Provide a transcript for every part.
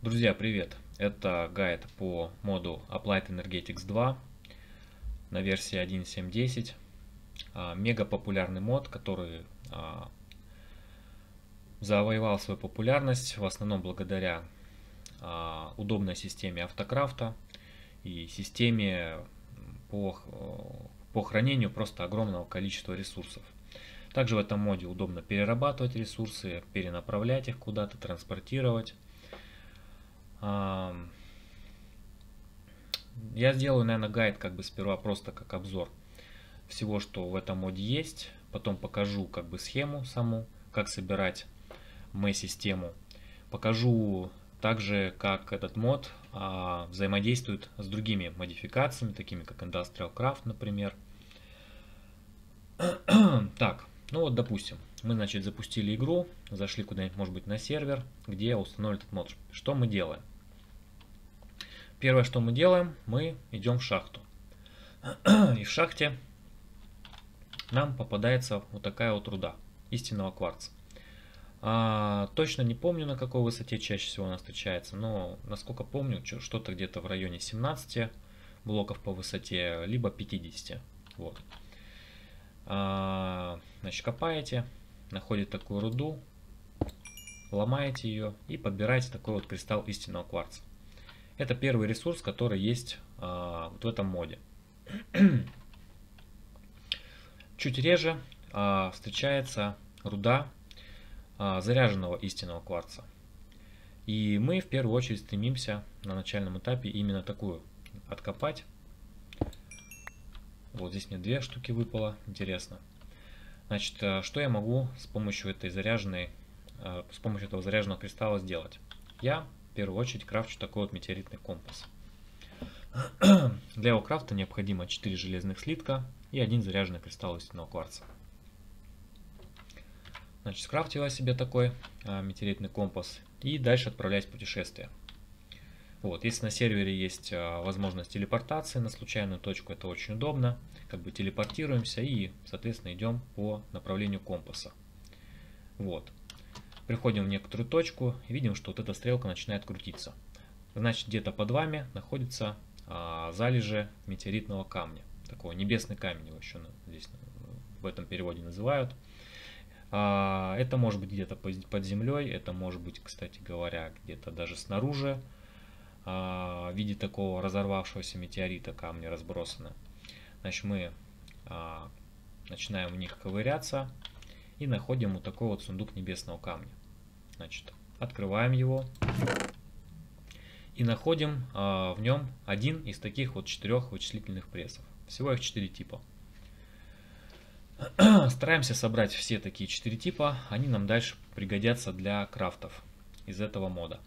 Друзья, привет! Это гайд по моду Applied Energetics 2 на версии 1.7.10. Мега популярный мод, который завоевал свою популярность в основном благодаря удобной системе автокрафта и системе по хранению просто огромного количества ресурсов. Также в этом моде удобно перерабатывать ресурсы, перенаправлять их куда-то, транспортировать. Я сделаю, наверное, гайд сперва просто как обзор всего, что в этом моде есть. Потом покажу схему саму, как собирать систему. Покажу также, как этот мод взаимодействует с другими модификациями, такими как Industrial Craft, например. Так, ну вот, допустим, мы, запустили игру, зашли куда-нибудь, может быть, на сервер, где установлен этот мод. Что мы делаем? Первое, что мы делаем, мы идем в шахту. И в шахте нам попадается вот такая вот руда истинного кварца. Точно не помню, на какой высоте чаще всего она встречается, но насколько помню, что-то где-то в районе 17 блоков по высоте, либо 50. Вот. Значит, копаете, находите такую руду, ломаете ее и подбираете такой вот кристалл истинного кварца. Это первый ресурс, который есть вот в этом моде. Чуть реже встречается руда заряженного истинного кварца. И мы в первую очередь стремимся на начальном этапе именно такую откопать. Вот здесь мне две штуки выпало, интересно. Значит, что я могу с помощью этого заряженного кристалла сделать? Я в первую очередь крафчу такой вот метеоритный компас. Для его крафта необходимо 4 железных слитка и 1 заряженный кристалл истинного кварца. Значит, скрафтила себе такой метеоритный компас и дальше отправляюсь в путешествие. Вот, если на сервере есть возможность телепортации на случайную точку, это очень удобно. Телепортируемся и, соответственно, идем по направлению компаса. Вот. Приходим в некоторую точку и видим, что вот эта стрелка начинает крутиться. Значит, где-то под вами находится залежи метеоритного камня. Такой небесный камень его еще здесь в этом переводе называют. Это может быть где-то под землей, это может быть, кстати говоря, где-то даже снаружи, в виде такого разорвавшегося метеорита камня разбросано. Значит, мы начинаем в них ковыряться и находим вот такой вот сундук небесного камня. Значит, открываем его и находим в нем один из таких вот 4 вычислительных прессов. Всего их 4 типа. Стараемся собрать все такие 4 типа, они нам дальше пригодятся для крафтов из этого мода.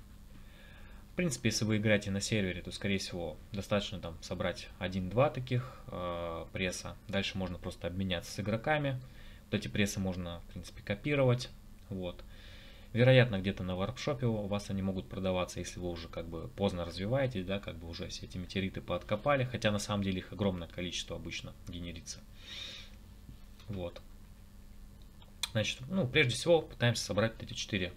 В принципе, если вы играете на сервере, то, скорее всего, достаточно там собрать 1-2 таких пресса. Дальше можно просто обменяться с игроками. Вот эти прессы можно, в принципе, копировать. Вот. Вероятно, где-то на воркшопе у вас они могут продаваться, если вы уже поздно развиваетесь, да, уже все эти метеориты пооткопали, хотя на самом деле их огромное количество обычно генерится. Вот. Значит, прежде всего пытаемся собрать эти 4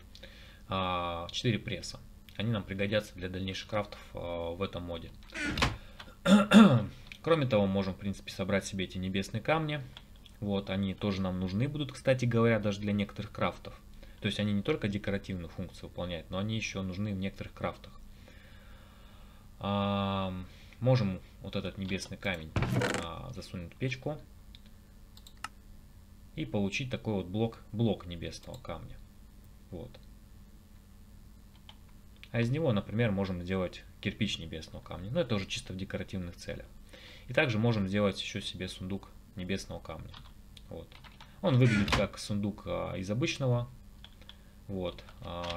пресса. Они нам пригодятся для дальнейших крафтов в этом моде. Кроме того, можем, в принципе, собрать себе эти небесные камни. Вот, они тоже нам нужны будут, кстати говоря, даже для некоторых крафтов. То есть они не только декоративную функцию выполняют, но они еще нужны в некоторых крафтах. Можем вот этот небесный камень засунуть в печку и получить такой вот блок небесного камня. Вот. А из него, например, можем сделать кирпич небесного камня. Но это уже чисто в декоративных целях. И также можем сделать еще себе сундук небесного камня. Вот. Он выглядит как сундук из обычного. Вот.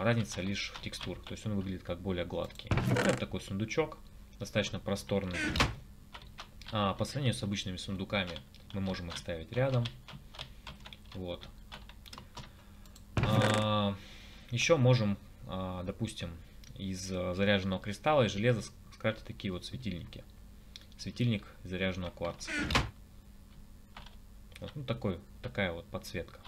Разница лишь в текстурах. То есть он выглядит как более гладкий. Это такой сундучок. Достаточно просторный. По сравнению с обычными сундуками мы можем их ставить рядом. Вот. Еще можем, допустим, из заряженного кристалла и железа скрафтить такие вот светильники. Светильник из заряженного кварца. Вот, такая вот подсветка.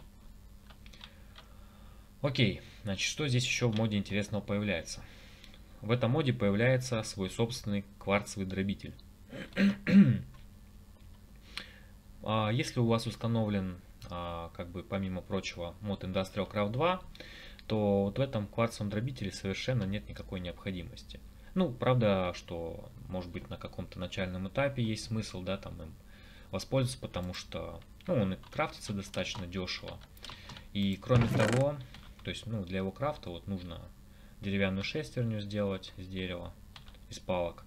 Окей, значит, что здесь еще в моде интересного появляется? в этом моде появляется свой собственный кварцевый дробитель. Если у вас установлен, как бы помимо прочего, мод Industrial Craft 2, то вот в этом кварцевом дробителе совершенно нет никакой необходимости. Ну, правда, что может быть на каком-то начальном этапе есть смысл, да, там им воспользоваться, потому что, ну, он и крафтится достаточно дешево. И кроме того, то есть, ну, для его крафта вот нужно деревянную шестерню сделать из дерева, из палок.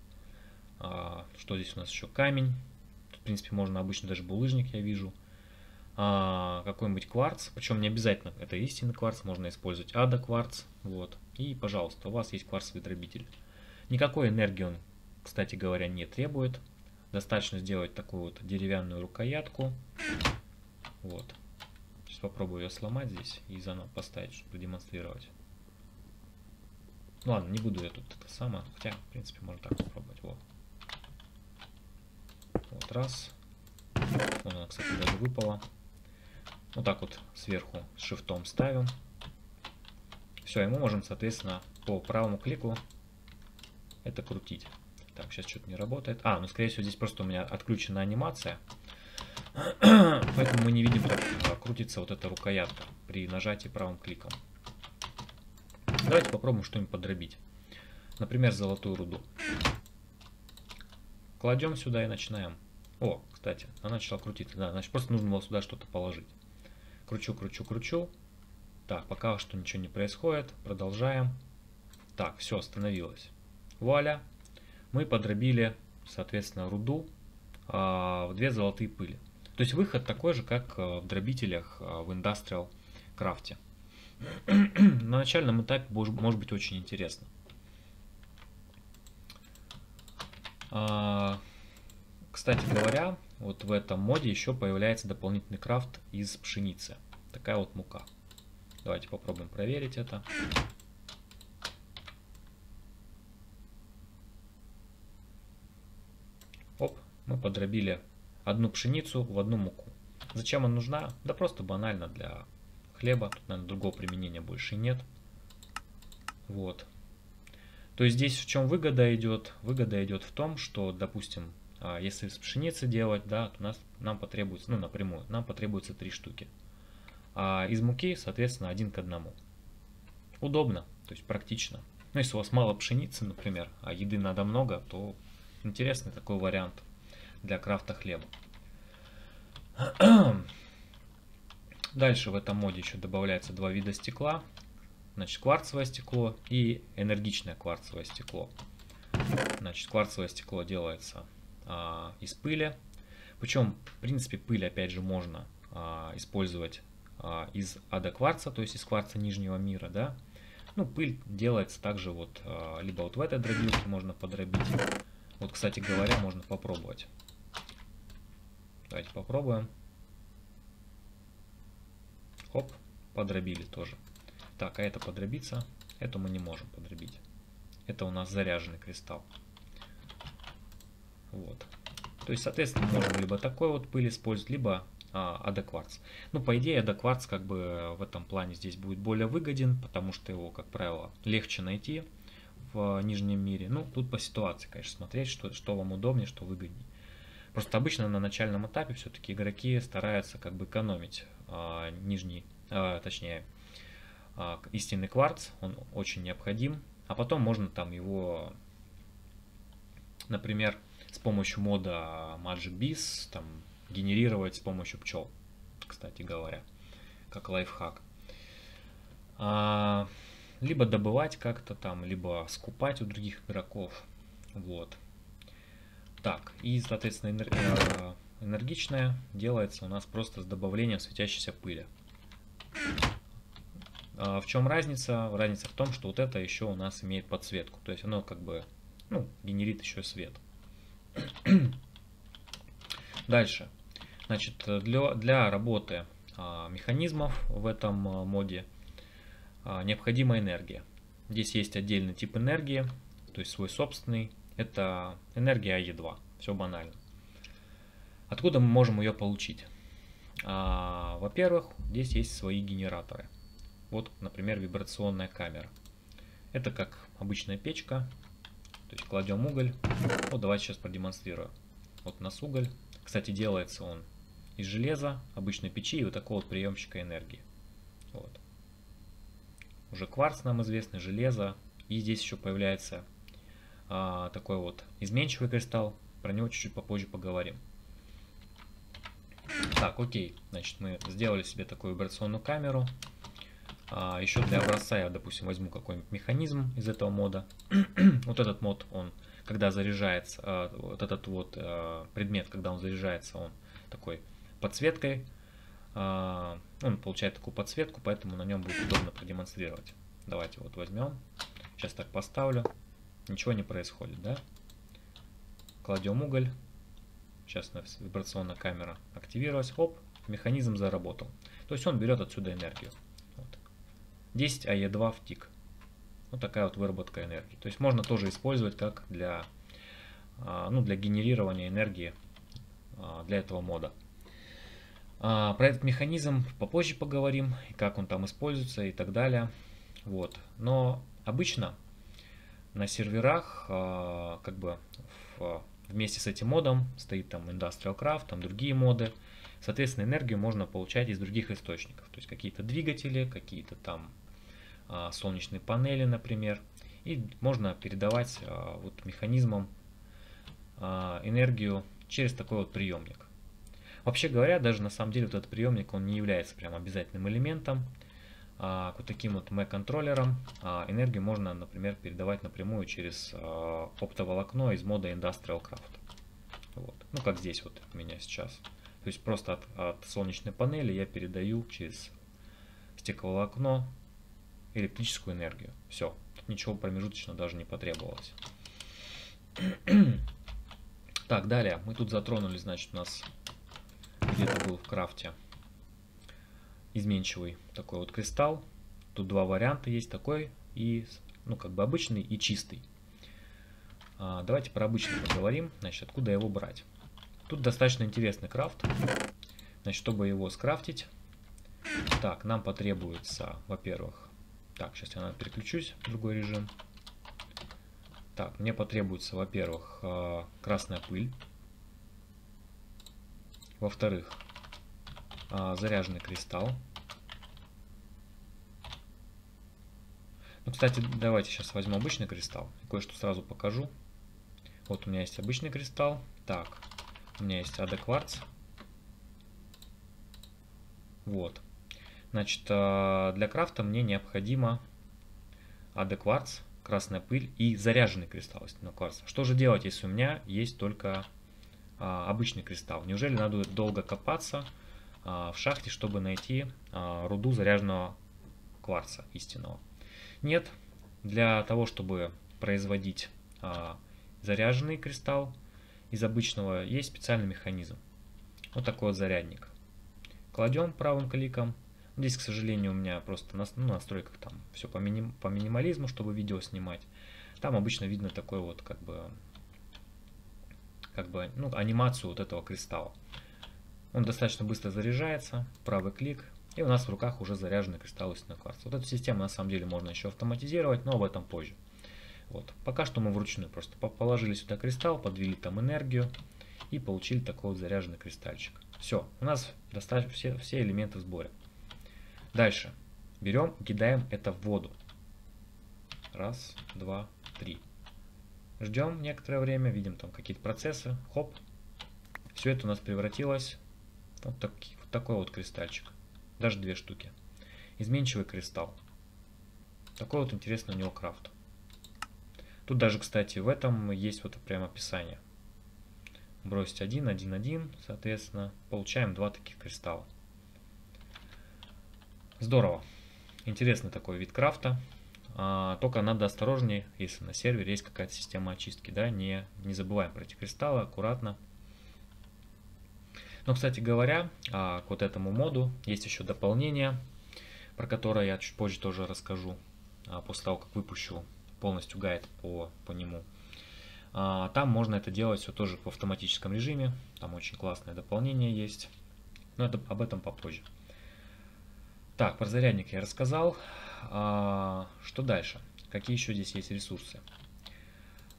Что здесь у нас еще? Камень. Тут, в принципе, можно обычно даже булыжник, я вижу. Какой-нибудь кварц, причем не обязательно это истинный кварц, можно использовать адо-кварц. Вот. И, пожалуйста, у вас есть кварцевый дробитель. Никакой энергии он, кстати говоря, не требует. Достаточно сделать такую вот деревянную рукоятку. Вот. Сейчас попробую ее сломать здесь и заново поставить, чтобы продемонстрировать. Ну ладно, не буду я тут это самое, хотя, в принципе, можно так попробовать. Вот. Вот раз. Вон она, кстати, даже выпала. Вот так вот сверху с шифтом ставим. Все, и мы можем, соответственно, по правому клику это крутить. Так, сейчас что-то не работает. Ну, скорее всего, здесь просто у меня отключена анимация. Поэтому мы не видим, как крутится вот эта рукоятка при нажатии правым кликом. Давайте попробуем что-нибудь подробить. Например, золотую руду. Кладем сюда и начинаем. О, кстати, она начала крутиться. Да, значит, просто нужно было сюда что-то положить. Кручу, кручу, кручу. Так, пока что ничего не происходит. Продолжаем. Так, все, остановилось. Вуаля. Мы подробили, соответственно, руду в 2 золотые пыли. То есть выход такой же, как в дробителях в Industrial Craft. На начальном этапе может быть очень интересно. Кстати говоря, вот в этом моде еще появляется дополнительный крафт из пшеницы. Такая вот мука. Давайте попробуем проверить это. Оп, мы подробили одну пшеницу в одну муку. Зачем она нужна? Да просто банально для хлеба. Тут, наверное, другого применения больше нет. Вот. То есть здесь в чем выгода идет? Выгода идет в том, что, допустим, если из пшеницы делать, да, то нам потребуется, ну, напрямую, нам потребуется 3 штуки. А из муки, соответственно, 1 к 1. Удобно, то есть практично. Ну, если у вас мало пшеницы, например, а еды надо много, то интересный такой вариант для крафта хлеба. Дальше в этом моде еще добавляется 2 вида стекла. Значит, кварцевое стекло и энергичное кварцевое стекло. Значит, кварцевое стекло делается из пыли. Причем, в принципе, пыль, опять же, можно использовать из адо-кварца, то есть из кварца нижнего мира, да. Ну, пыль делается также вот, либо вот в этой дробилке можно подробить. Вот, кстати говоря, можно попробовать. Давайте попробуем. Хоп, подробили тоже. Так, а это подробиться, это мы не можем подробить. Это у нас заряженный кристалл. Вот. То есть, соответственно, мы можем либо такой вот пыль использовать, либо адо-кварц. Ну, по идее, адо-кварц как бы в этом плане здесь будет более выгоден, потому что его, как правило, легче найти в нижнем мире. Ну, тут по ситуации, конечно, смотреть, что вам удобнее, что выгоднее. Просто обычно на начальном этапе все-таки игроки стараются как бы экономить истинный кварц, он очень необходим. А потом можно там его, например, с помощью мода Magic Bees там генерировать с помощью пчел, кстати говоря, как лайфхак. Либо добывать как-то там, либо скупать у других игроков. Вот. Так, и, соответственно, энергичная делается у нас просто с добавлением светящейся пыли. В чем разница? Разница в том, что вот это еще у нас имеет подсветку. То есть оно как бы, ну, генерит еще свет. Дальше. Значит, для работы механизмов в этом моде необходима энергия. Здесь есть отдельный тип энергии, то есть свой собственный. Это энергия АЕ2. Все банально. Откуда мы можем ее получить? Во-первых, здесь есть свои генераторы. Вот, например, вибрационная камера. Это как обычная печка. То есть кладем уголь. Вот давайте сейчас продемонстрирую. Вот у нас уголь. Кстати, делается он из железа, обычной печи и вот такого вот приемщика энергии. Вот. Уже кварц нам известный, железо. И здесь еще появляется такой вот изменчивый кристалл. Про него чуть-чуть попозже поговорим. Так, окей. Значит, мы сделали себе такую вибрационную камеру. Еще для образца я, допустим, возьму какой-нибудь механизм из этого мода. Вот этот мод, он, когда заряжается, вот этот вот предмет, когда он заряжается, он такой подсветкой. Он получает такую подсветку, поэтому на нем будет удобно продемонстрировать. Давайте вот возьмем. Сейчас так поставлю. Ничего не происходит, да? Кладем уголь. Сейчас у нас вибрационная камера активировалась. Оп, механизм заработал. То есть он берет отсюда энергию. Вот. 10 АЕ2 в тик. Вот такая вот выработка энергии. То есть можно тоже использовать как для, для генерирования энергии для этого мода. Про этот механизм попозже поговорим, и как он там используется и так далее. Вот. Но обычно на серверах как бы вместе с этим модом стоит там Industrial Craft, там другие моды. Соответственно, энергию можно получать из других источников. То есть какие-то двигатели, какие-то там солнечные панели, например. И можно передавать вот механизмом энергию через такой вот приемник. Вообще говоря, даже на самом деле вот этот приемник, он не является прям обязательным элементом. К вот таким вот MAC-контроллерам энергию можно, например, передавать напрямую через оптоволокно из мода Industrial Craft. Вот. Ну, как здесь вот у меня сейчас. То есть просто от солнечной панели я передаю через стекловолокно электрическую энергию. Все. Тут ничего промежуточно даже не потребовалось. Так, далее. Мы тут затронули, значит, у нас где-то был в крафте изменчивый такой вот кристалл. Тут два варианта есть, такой и, ну, как бы обычный и чистый. Давайте про обычный поговорим. Значит, откуда его брать? Тут достаточно интересный крафт. Значит, чтобы его скрафтить, так, нам потребуется, во-первых, так, сейчас я переключусь в другой режим. Так, мне потребуется, во-первых, красная пыль. Во-вторых, заряженный кристалл. Ну, кстати, давайте сейчас возьму обычный кристалл. Кое-что сразу покажу. Вот у меня есть обычный кристалл. Так, у меня есть AD кварц. Вот. Значит, для крафта мне необходимо AD кварц, красная пыль и заряженный кристалл из кварца. Что же делать, если у меня есть только обычный кристалл? Неужели надо долго копаться в шахте, чтобы найти руду заряженного кварца истинного? Нет. Для того, чтобы производить заряженный кристалл из обычного, есть специальный механизм. Вот такой вот зарядник. Кладем правым кликом. Здесь, к сожалению, у меня просто на настройках там все по минимализму, чтобы видео снимать. Там обычно видно такой вот как бы анимацию вот этого кристалла. Он достаточно быстро заряжается, правый клик, и у нас в руках уже заряженный кристалл истинного кварца. Вот эту систему на самом деле можно еще автоматизировать, но об этом позже. Вот. Пока что мы вручную просто положили сюда кристалл, подвели там энергию и получили такой вот заряженный кристальчик. Все, у нас достаточно все элементы в сборе. Дальше берем, кидаем это в воду. Раз, два, три. Ждем некоторое время, видим там какие-то процессы. Хоп. Все это у нас превратилось в такой вот кристальчик. Даже две штуки. Изменчивый кристалл. Такой вот интересный у него крафт. Тут даже, кстати, в этом есть вот прям описание. Бросить 1, 1, 1. Соответственно, получаем два таких кристалла. Здорово. Интересный такой вид крафта. Только надо осторожнее, если на сервере есть какая-то система очистки. Да? Не забываем про эти кристаллы, аккуратно. Но, кстати говоря, к вот этому моду есть еще дополнение, про которое я чуть позже тоже расскажу, после того, как выпущу полностью гайд по нему. Там можно это делать все тоже в автоматическом режиме. Там очень классное дополнение есть. Но об этом попозже. Так, про зарядник я рассказал. Что дальше? какие еще здесь есть ресурсы.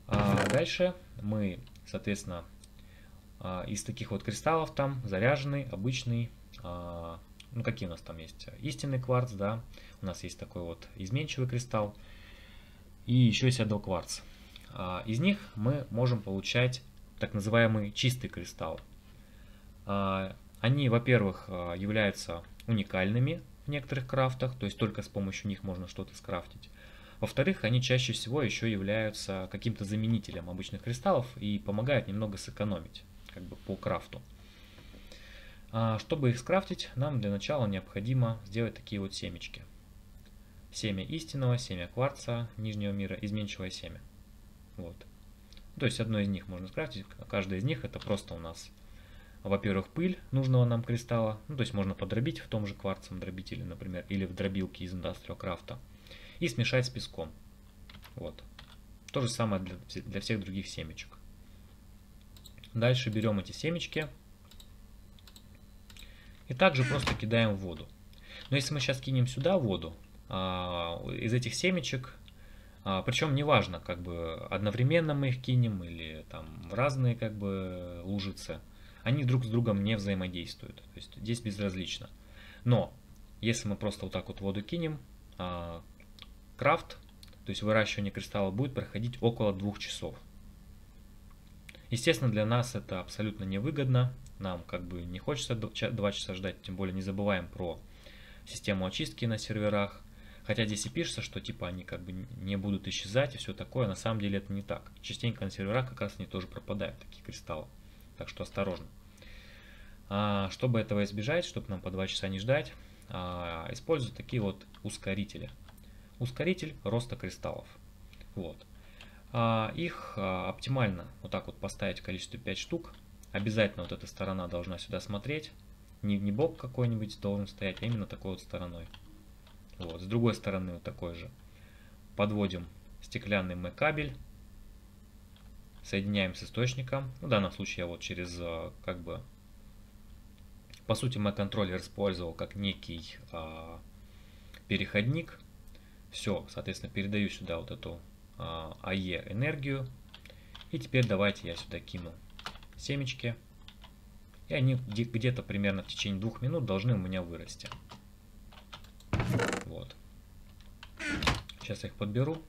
Дальше мы, соответственно, из таких вот кристаллов там заряженный, обычный, ну какие у нас там есть? Истинный кварц, да, у нас есть такой вот изменчивый кристалл, и еще есть адокварц. Из них мы можем получать так называемый чистый кристалл. Они, во-первых, являются уникальными в некоторых крафтах, то есть только с помощью них можно что-то скрафтить. Во-вторых, они чаще всего еще являются каким-то заменителем обычных кристаллов и помогают немного сэкономить как бы по крафту. Чтобы их скрафтить, нам для начала необходимо сделать такие вот семечки. Семя истинного, семя кварца нижнего мира, изменчивое семя. Вот. То есть одно из них можно скрафтить, каждое из них это просто у нас, во-первых, пыль нужного нам кристалла, ну, то есть можно подробить в том же кварцевом дробителе, например, или в дробилке из Industrial Craft, и смешать с песком. Вот. То же самое для всех других семечек. Дальше берем эти семечки и также просто кидаем в воду. Но если мы сейчас кинем сюда воду, из этих семечек, причем неважно, как бы одновременно мы их кинем или там в разные как бы лужицы, они друг с другом не взаимодействуют. То есть здесь безразлично. Но если мы просто вот так вот воду кинем, крафт, то есть выращивание кристалла будет проходить около 2 часов. Естественно, для нас это абсолютно невыгодно. Нам как бы не хочется 2 часа ждать, тем более не забываем про систему очистки на серверах. Хотя здесь и пишется, что типа они как бы не будут исчезать и все такое. На самом деле это не так. Частенько на серверах как раз они тоже пропадают, такие кристаллы. Так что осторожно. Чтобы этого избежать, чтобы нам по 2 часа не ждать, использую такие вот ускорители. Ускоритель роста кристаллов. Вот. Их оптимально вот так вот поставить в количестве 5 штук. Обязательно вот эта сторона должна сюда смотреть. Не бок какой-нибудь должен стоять, а именно такой вот стороной. Вот. С другой стороны вот такой же. Подводим стеклянный кабель. Соединяем с источником. В данном случае я вот через как бы... По сути, контроллер использовал как некий переходник. Все, соответственно, передаю сюда вот эту АЕ энергию. И теперь давайте я сюда кину семечки. И они где-то примерно в течение 2 минут должны у меня вырасти. Вот. Сейчас я их подберу.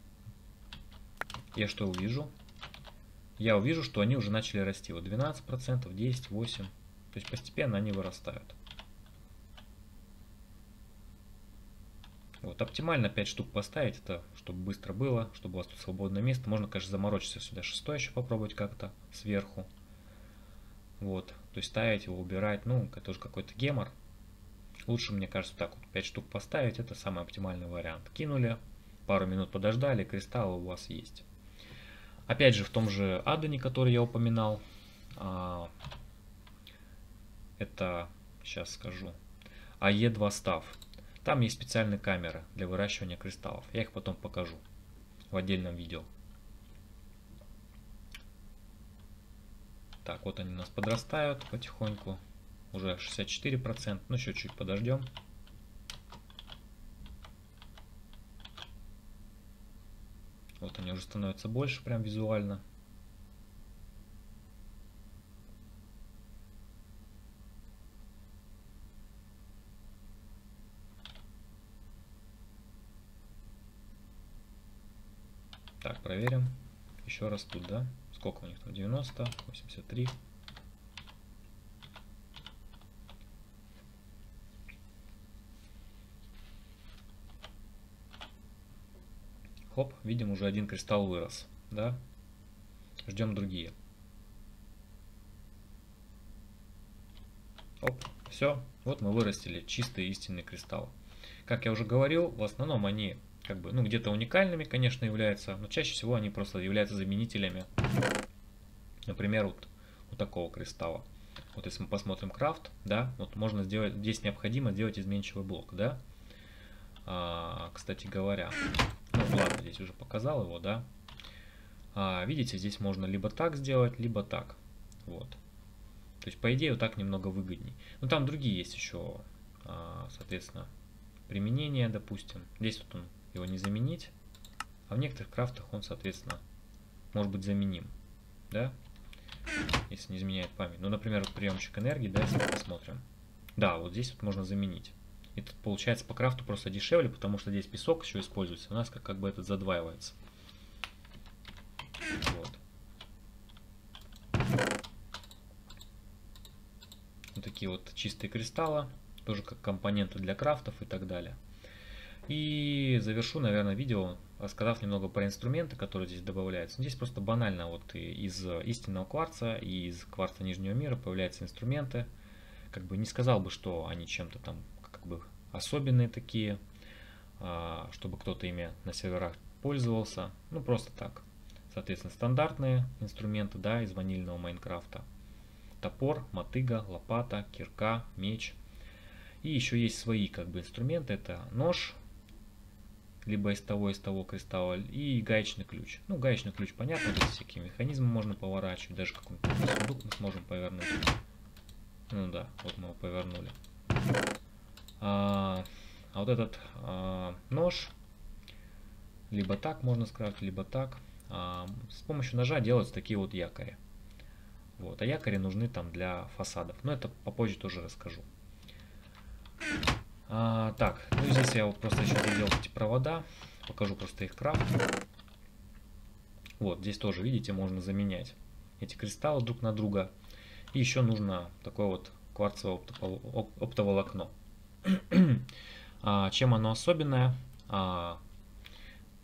Я что увижу? Я увижу, что они уже начали расти. Вот 12%, 10%, 8%. То есть постепенно они вырастают. Вот, оптимально 5 штук поставить, это чтобы быстро было, чтобы у вас тут свободное место. Можно, конечно, заморочиться сюда 6 еще попробовать как-то сверху. Вот, то есть ставить его, убирать, ну, это уже какой-то гемор. Лучше, мне кажется, так вот 5 штук поставить, это самый оптимальный вариант. Кинули, пару минут подождали, кристаллы у вас есть. Опять же, в том же аддоне, который я упоминал, это, сейчас скажу, AE2 став. Там есть специальные камеры для выращивания кристаллов. Я их потом покажу в отдельном видео. Так, вот они у нас подрастают потихоньку. Уже 64%. Ну, еще чуть подождем. Вот они уже становятся больше, прям визуально. Так, проверим. Еще растут, да? Сколько у них там? 90, 83. Хоп, видим, уже один кристалл вырос, да? Ждем другие. Оп, все, вот мы вырастили чистый истинный кристалл. Как я уже говорил, в основном они как бы, ну, где-то уникальными, конечно, являются, но чаще всего они просто являются заменителями. Например, вот у такого кристалла. Вот если мы посмотрим крафт, да, вот можно сделать, здесь необходимо сделать изменчивый блок, да. Кстати говоря, ну ладно, здесь уже показал его, да. Видите, здесь можно либо так сделать, либо так. Вот. То есть, по идее, вот так немного выгодней. Но там другие есть еще, соответственно, применения, допустим. Здесь вот он, его не заменить, а в некоторых крафтах он, соответственно, может быть заменим, да, если не изменяет память. Ну, например, приемчик энергии, да, если мы посмотрим. Да, вот здесь вот можно заменить. И тут получается по крафту просто дешевле, потому что здесь песок еще используется. У нас как бы этот задваивается. Вот. Вот такие вот чистые кристаллы. Тоже как компоненты для крафтов и так далее. И завершу, наверное, видео, рассказав немного про инструменты, которые здесь добавляются. Здесь просто банально вот из истинного кварца и из кварца нижнего мира появляются инструменты. Как бы не сказал бы, что они чем-то там как бы особенные такие, чтобы кто-то ими на серверах пользовался. Ну просто так. Соответственно, стандартные инструменты, да, из ванильного Майнкрафта. Топор, мотыга, лопата, кирка, меч. И еще есть свои как бы инструменты. Это нож, либо из того кристалла, и гаечный ключ. Ну, гаечный ключ, понятно, здесь всякие механизмы можно поворачивать, даже какой-нибудь сундук мы сможем повернуть. Ну да, вот мы его повернули. А вот этот нож, либо так можно скрафтить, либо так. С помощью ножа делаются такие вот якори. Вот, а якори нужны там для фасадов. Но это попозже тоже расскажу. Так, ну здесь я просто еще сделал эти провода. Покажу просто их крафт. Вот, здесь тоже, видите, можно заменять эти кристаллы друг на друга. И еще нужно такое вот кварцевое оптоволокно. Чем оно особенное? Ну,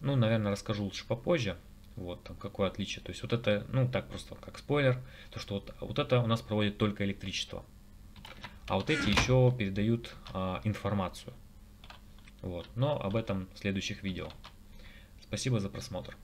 наверное, расскажу лучше попозже. Вот, там, какое отличие. То есть вот это, ну, так просто как спойлер, то что вот это у нас проводит только электричество. А вот эти еще передают информацию. Вот, но об этом в следующих видео. Спасибо за просмотр.